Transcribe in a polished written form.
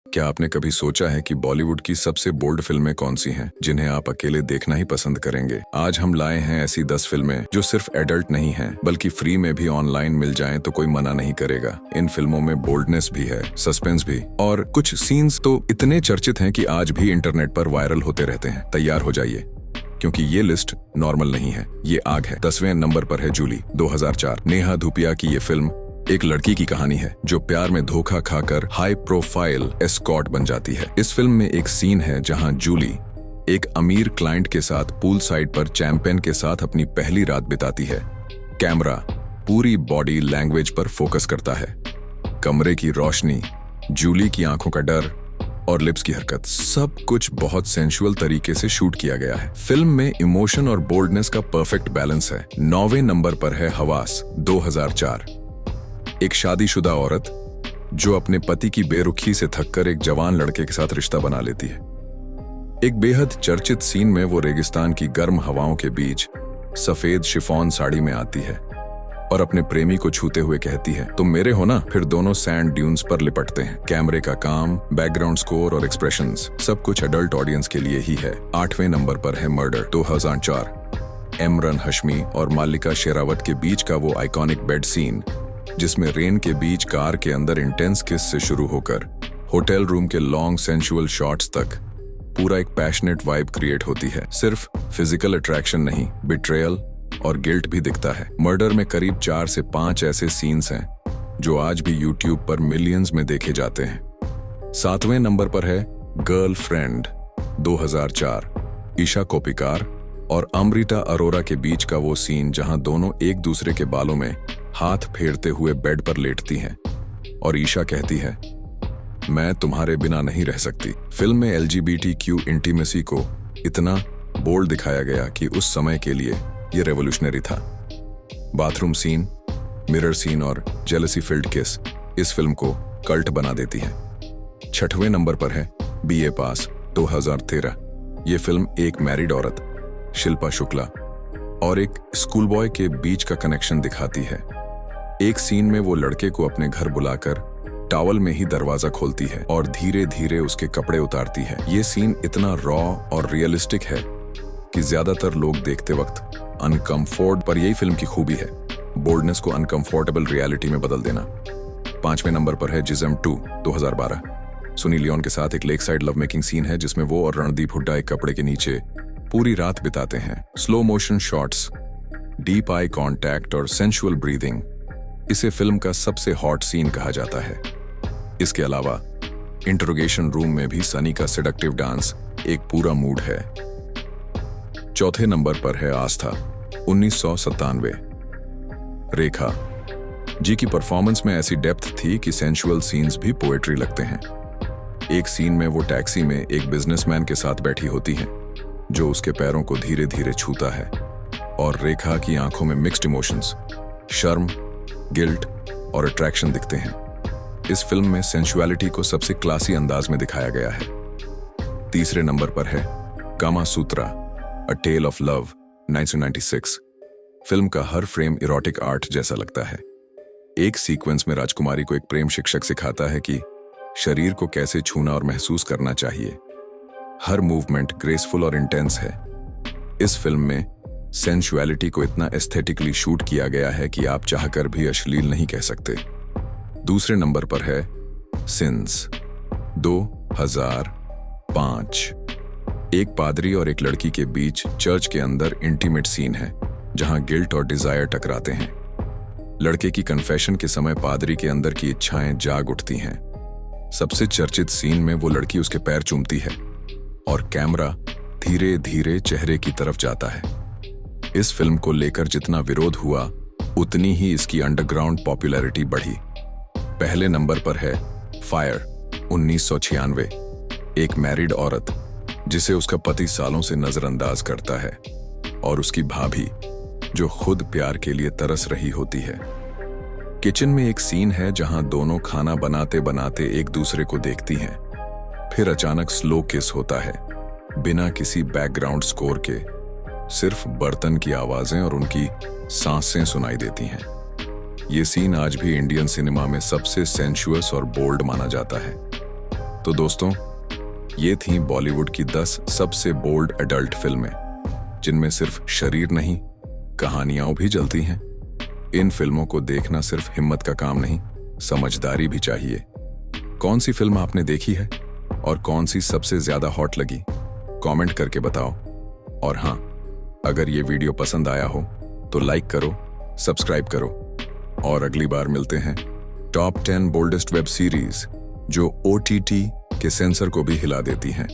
क्या आपने कभी सोचा है कि बॉलीवुड की सबसे बोल्ड फिल्में कौन सी हैं, जिन्हें आप अकेले देखना ही पसंद करेंगे? आज हम लाए हैं ऐसी 10 फिल्में जो सिर्फ एडल्ट नहीं हैं, बल्कि फ्री में भी ऑनलाइन मिल जाएं तो कोई मना नहीं करेगा। इन फिल्मों में बोल्डनेस भी है, सस्पेंस भी, और कुछ सीन्स तो इतने चर्चित हैं कि आज भी इंटरनेट पर वायरल होते रहते हैं। तैयार हो जाइए, क्योंकि ये लिस्ट नॉर्मल नहीं है, ये आग है। 10वें नंबर पर है जूली, 2004। नेहा धूपिया की ये फिल्म एक लड़की की कहानी है जो प्यार में धोखा खाकर हाई प्रोफाइल एस्कॉर्ट बन जाती है। इस फिल्म में एक सीन है जहां जूली एक अमीर क्लाइंट के साथ पूल साइड पर चैंपियन के साथ अपनी पहली रात बिताती है। कैमरा पूरी बॉडी लैंग्वेज पर फोकस करता है। कमरे की रोशनी, जूली की आंखों का डर और लिप्स की हरकत, सब कुछ बहुत सेंसुअल तरीके से शूट किया गया है। फिल्म में इमोशन और बोल्डनेस का परफेक्ट बैलेंस है। 9वें नंबर पर है हवास, 2004। एक शादीशुदा औरत जो अपने पति की बेरुखी से थककर एक जवान लड़के के साथ रिश्ता बना लेती है। एक बेहद चर्चित सीन में वो रेगिस्तान की गर्म हवाओं के बीच सफेद शिफॉन साड़ी में आती है और अपने प्रेमी को छूते हुए कहती है, तुम मेरे हो ना। फिर दोनों सैंड ड्यून्स पर लिपटते हैं। कैमरे का काम, बैकग्राउंड स्कोर और एक्सप्रेशंस, सब कुछ एडल्ट ऑडियंस के लिए ही है। 8वें नंबर पर है मर्डर, 2004। इमरान हाशमी और मालिका शेरावत के बीच का वो आइकॉनिक बेड सीन, जिसमें रेन के बीच कार के अंदर इंटेंस किस से शुरू होकर होटल रूम के लॉन्ग सेंसुअल शॉट्स तक पूरा एक पैशनेट वाइब क्रिएट होती है। सिर्फ फिजिकल अट्रैक्शन नहीं, बिट्रेयल और गिल्ट भी दिखता है। मर्डर में करीब 4 से 5 ऐसे सीन्स हैं जो आज भी यूट्यूब पर मिलियंस में देखे जाते हैं। 7वें नंबर पर है गर्लफ्रेंड, 2004। ईशा कोप्पिकर और अमृता अरोरा के बीच का वो सीन जहां दोनों एक दूसरे के बालों में हाथ फेरते हुए बेड पर लेटती हैं और ईशा कहती है, मैं तुम्हारे बिना नहीं रह सकती। फिल्म में LGBTQ इंटीमेसी को इतना बोल्ड दिखाया गया कि उस समय के लिए ये रेवोल्यूशनरी था। बाथरूम सीन, मिरर सीन और जेलसी फिल्ड किस इस फिल्म को कल्ट बना देती है। 6वें नंबर पर है BA पास, 2013। ये फिल्म एक मैरिड औरत, शिल्पा शुक्ला, और एक स्कूल बॉय के बीच का कनेक्शन दिखाती है। एक सीन में वो लड़के को अपने घर बुलाकर टॉवल में ही दरवाजा खोलती है और धीरे धीरे उसके कपड़े उतारती है। ये सीन इतना रॉ और रियलिस्टिक है कि ज्यादातर लोग देखते वक्त अनकंफर्ट, पर यही फिल्म की खूबी है, बोल्डनेस को अनकंफर्टेबल रियलिटी में बदल देना। 5वें नंबर पर है जिस्म 2, 2012। सुनी लियोन के साथ एक lake side love making scene है जिसमें वो और रणदीप हुड्डा एक कपड़े के नीचे पूरी रात बिताते हैं। Slow motion shots, deep eye contact और सेंसुअल ब्रीदिंग इसे फिल्म का सबसे हॉट सीन कहा जाता है। इसके अलावा इंटरोगेशन रूम में भी सनी का सेडक्टिव डांस एक पूरा मूड है। 4थे नंबर पर है आस्था, 1997। रेखा जी की परफॉर्मेंस में ऐसी डेप्थ थी कि सेंसुअल सीन्स भी पोएट्री लगते हैं। एक सीन में वो टैक्सी में एक बिजनेसमैन के साथ बैठी होती हैं जो उसके पैरों को धीरे धीरे छूता है और रेखा की आंखों में मिक्स्ड इमोशंस, शर्म, गिल्ट और अट्रैक्शन दिखते हैं। इस फिल्म में सेंसुअलिटी को सबसे क्लासी अंदाज में दिखाया गया है। 3रे नंबर पर है कामा सूत्रा, अ टेल ऑफ लव, 1996। फिल्म का हर फ्रेम इरोटिक आर्ट जैसा लगता है। एक सीक्वेंस में राजकुमारी को एक प्रेम शिक्षक सिखाता है कि शरीर को कैसे छूना और महसूस करना चाहिए। हर मूवमेंट ग्रेसफुल और इंटेंस है। इस फिल्म में सेंसुअलिटी को इतना एस्थेटिकली शूट किया गया है कि आप चाहकर भी अश्लील नहीं कह सकते। 2रे नंबर पर है सिंस, 2005। एक पादरी और एक लड़की के बीच चर्च के अंदर इंटीमेट सीन है जहां गिल्ट और डिजायर टकराते हैं। लड़के की कन्फेशन के समय पादरी के अंदर की इच्छाएं जाग उठती हैं। सबसे चर्चित सीन में वो लड़की उसके पैर चूमती है और कैमरा धीरे धीरे चेहरे की तरफ जाता है। इस फिल्म को लेकर जितना विरोध हुआ, उतनी ही इसकी अंडरग्राउंड पॉपुलैरिटी बढ़ी। पहले नंबर पर है फायर, 1996। एक मैरिड औरत जिसे उसका पति सालों से नजरअंदाज करता है और उसकी भाभी जो खुद प्यार के लिए तरस रही होती है। किचन में एक सीन है जहां दोनों खाना बनाते बनाते एक दूसरे को देखती हैं। फिर अचानक स्लो किस होता है, बिना किसी बैकग्राउंड स्कोर के। सिर्फ बर्तन की आवाजें और उनकी सांसें सुनाई देती हैं। ये सीन आज भी इंडियन सिनेमा में सबसे सेंसुअस और बोल्ड माना जाता है। तो दोस्तों, ये थी बॉलीवुड की 10 सबसे बोल्ड एडल्ट फिल्में, जिनमें सिर्फ शरीर नहीं, कहानियां भी जलती हैं। इन फिल्मों को देखना सिर्फ हिम्मत का काम नहीं, समझदारी भी चाहिए। कौन सी फिल्म आपने देखी है और कौन सी सबसे ज्यादा हॉट लगी, कमेंट करके बताओ। और हाँ, अगर ये वीडियो पसंद आया हो तो लाइक करो, सब्सक्राइब करो और अगली बार मिलते हैं टॉप 10 बोल्डेस्ट वेब सीरीज जो OTT के सेंसर को भी हिला देती हैं।